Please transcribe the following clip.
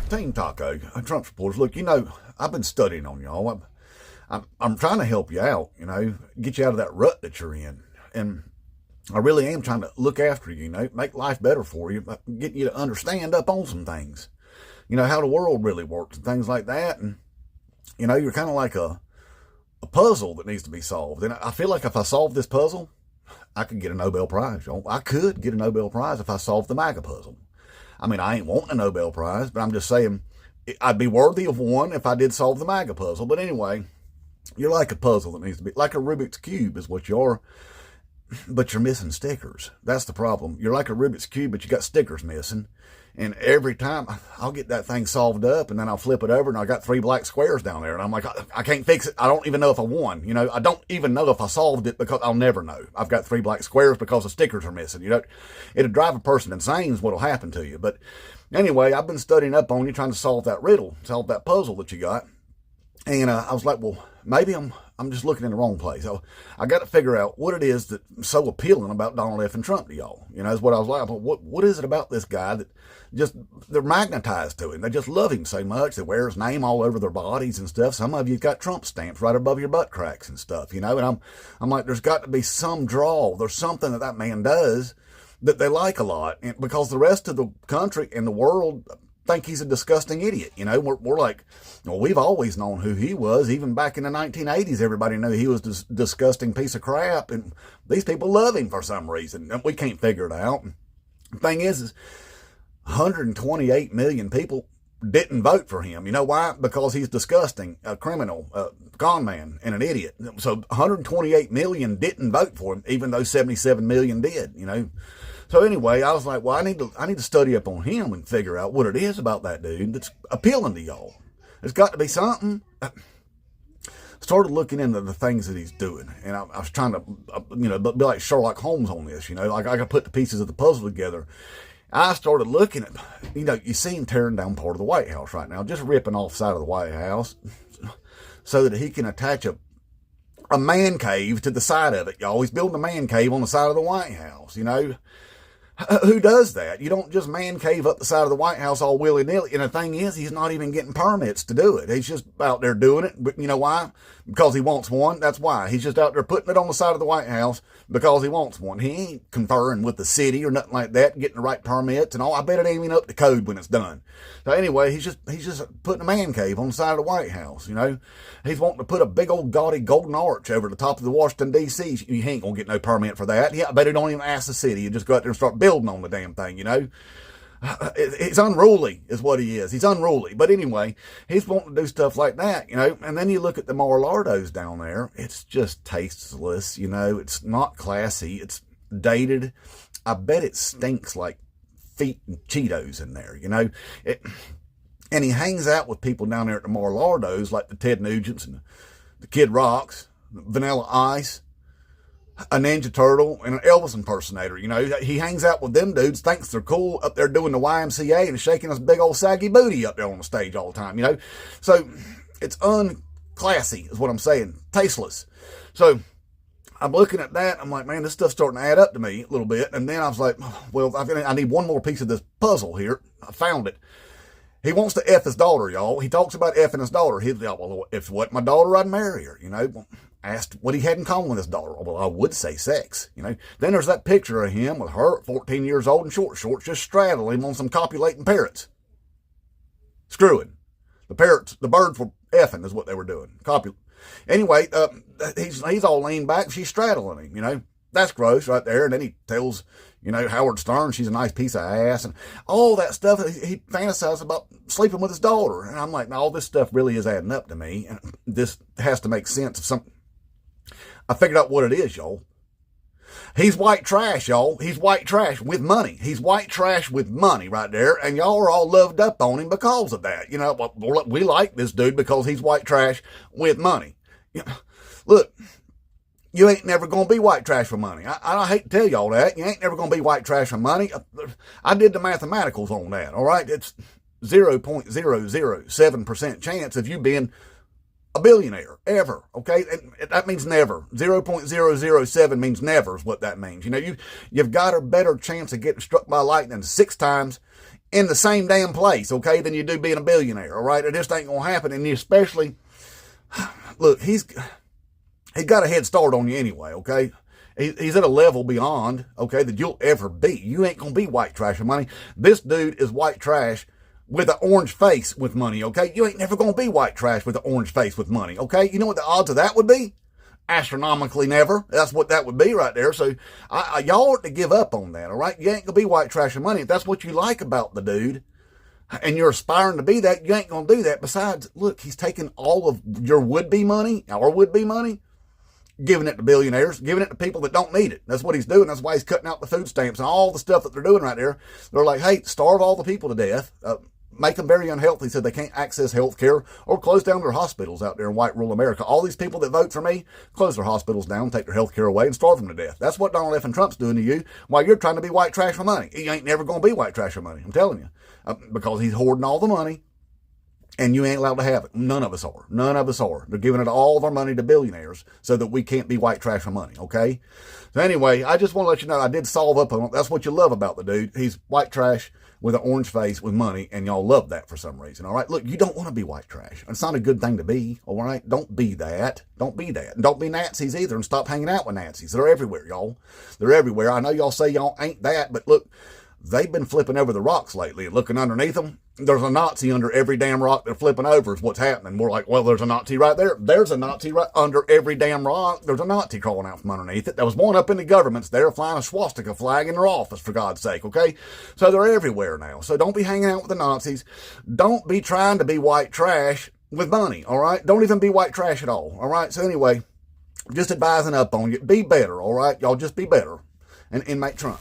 Team Taco, Trump supporters, look, I've been studying on y'all. I'm trying to help you out, get you out of that rut that you're in. And I really am trying to look after you, make life better for you, get you to understand up on some things, how the world really works and things like that. And, you're kind of like a puzzle that needs to be solved. And I feel like if I solve this puzzle, I could get a Nobel Prize, y'all. I could get a Nobel Prize if I solved the MAGA puzzle. I mean, I ain't wanting a Nobel Prize, but I'm just saying I'd be worthy of one if I did solve the MAGA puzzle. But anyway, you're like a puzzle that needs to be, like a Rubik's Cube is what you are, but you're missing stickers. That's the problem. You're like a Rubik's Cube, but you got stickers missing. And every time I'll get that thing solved up, and then I'll flip it over, and I got 3 black squares down there. And I'm like, I can't fix it. I don't even know if I won. I don't even know if I solved it because I'll never know. I've got 3 black squares because the stickers are missing. It'll drive a person insane is what'll happen to you. But anyway, I've been studying up on you, trying to solve that riddle, solve that puzzle that you got. And I was like, well, maybe I'm just looking in the wrong place. I got to figure out what it is that's so appealing about Donald F. and Trump to y'all. Is what I was like. But what is it about this guy that they're magnetized to him? They just love him so much. They wear his name all over their bodies and stuff. Some of you got Trump stamps right above your butt cracks and stuff, And I'm like, there's got to be some draw. There's something that man does that they like a lot, and because the rest of the country and the world think he's a disgusting idiot. We're like, well, we've always known who he was. Even back in the 1980s, everybody knew he was this disgusting piece of crap. And these people love him for some reason. And we can't figure it out. The thing is 128 million people didn't vote for him. You know why? Because he's disgusting, a criminal, a con man, and an idiot. So 128 million didn't vote for him, even though 77 million did, So anyway, I was like, well, I need to study up on him and figure out what it is about that dude that's appealing to y'all. There's got to be something. Started looking into the things that he's doing, and I was trying to, be like Sherlock Holmes on this. Like I got to put the pieces of the puzzle together. I started looking at, you see him tearing down part of the White House right now, just ripping off the side of the White House, so that he can attach a man cave to the side of it, y'all. He's building a man cave on the side of the White House, Who does that? You don't just man cave up the side of the White House all willy-nilly. And the thing is, he's not even getting permits to do it. He's just out there doing it. But you know why? Because he wants one. That's why. He's just out there putting it on the side of the White House because he wants one. He ain't conferring with the city or nothing like that, getting the right permits and all. I bet it ain't even up to code when it's done. So anyway, he's just putting a man cave on the side of the White House, He's wanting to put a big old gaudy golden arch over the top of the Washington, D.C. He ain't going to get no permit for that. I bet he don't even ask the city. You just go out there and start building on the damn thing, It's unruly is what he is. He's unruly. But anyway, he's wanting to do stuff like that, And then you look at the Mar-a-Lardos down there. It's just tasteless, It's not classy. It's dated. I bet it stinks like feet and Cheetos in there, And he hangs out with people down there at the Mar-a-Lardos like the Ted Nugents and the Kid Rocks, Vanilla Ice, a Ninja Turtle, and an Elvis impersonator. He hangs out with them dudes, thinks they're cool up there doing the YMCA and shaking his big old saggy booty up there on the stage all the time, So it's unclassy is what I'm saying. Tasteless. So I'm looking at that. I'm like, man, this stuff's starting to add up to me a little bit. And then I was like, well, I need one more piece of this puzzle here. I found it. He wants to F his daughter, y'all. He talks about Fing his daughter. He's like, well, if it wasn't my daughter, I'd marry her, Asked what he had in common with his daughter. Well, I would say sex, Then there's that picture of him with her at 14 years old in short shorts, just straddling him on some copulating parrots. Screwing. The parrots, the birds were effing is what they were doing. Anyway, he's all leaned back. She's straddling him, That's gross right there. And then he tells, Howard Stern she's a nice piece of ass and all that stuff. He fantasizes about sleeping with his daughter. And I'm like, no, all this stuff really is adding up to me. And this has to make sense of something. I figured out what it is, y'all. He's white trash, y'all. He's white trash with money. He's white trash with money right there. And y'all are all loved up on him because of that. We like this dude because he's white trash with money. Look, you ain't never going to be white trash for money. I hate to tell y'all that. You ain't never going to be white trash for money. I did the mathematicals on that, all right? It's 0.007% chance of you being a billionaire ever, okay? And that means never. 0.007 means never is what that means. You've got a better chance of getting struck by lightning 6 times in the same damn place, okay, than you do being a billionaire, all right? It just ain't going to happen. And especially, look, he's got a head start on you anyway, okay? He's at a level beyond, okay, that you'll ever be. You ain't going to be white trash with money. This dude is white trash with an orange face with money, okay? You ain't never going to be white trash with an orange face with money, okay? You know what the odds of that would be? Astronomically never. That's what that would be right there. So y'all ought to give up on that, all right? You ain't going to be white trash with money. If that's what you like about the dude and you're aspiring to be that, you ain't going to do that. Besides, look, he's taking all of your would-be money, our would-be money, giving it to billionaires, giving it to people that don't need it. That's what he's doing. That's why he's cutting out the food stamps and all the stuff that they're doing right there. They're like, hey, starve all the people to death, make them very unhealthy so they can't access health care, or close down their hospitals out there in white rural America. All these people that vote for me, close their hospitals down, take their health care away, and starve them to death. That's what Donald F. and Trump's doing to you while you're trying to be white trash for money. You ain't never going to be white trash for money, I'm telling you, because he's hoarding all the money. And you ain't allowed to have it. None of us are. None of us are. They're giving it all of our money to billionaires so that we can't be white trash for money, okay? So anyway, I just want to let you know I did solve up on it. That's what you love about the dude. He's white trash with an orange face with money, and y'all love that for some reason, all right? Look, you don't want to be white trash. It's not a good thing to be, all right? Don't be that. Don't be that. And don't be Nazis either, and stop hanging out with Nazis. They're everywhere, y'all. They're everywhere. I know y'all say y'all ain't that, but look, they've been flipping over the rocks lately and looking underneath them. There's a Nazi under every damn rock they're flipping over is what's happening. We're like, well, there's a Nazi right there. There's a Nazi right under every damn rock. There's a Nazi crawling out from underneath it. There was one up in the governments there flying a swastika flag in their office, for God's sake, okay? So they're everywhere now. So don't be hanging out with the Nazis. Don't be trying to be white trash with money, all right? Don't even be white trash at all, all right? So anyway, just advising up on you. Be better, all right? Y'all just be better and make Trump.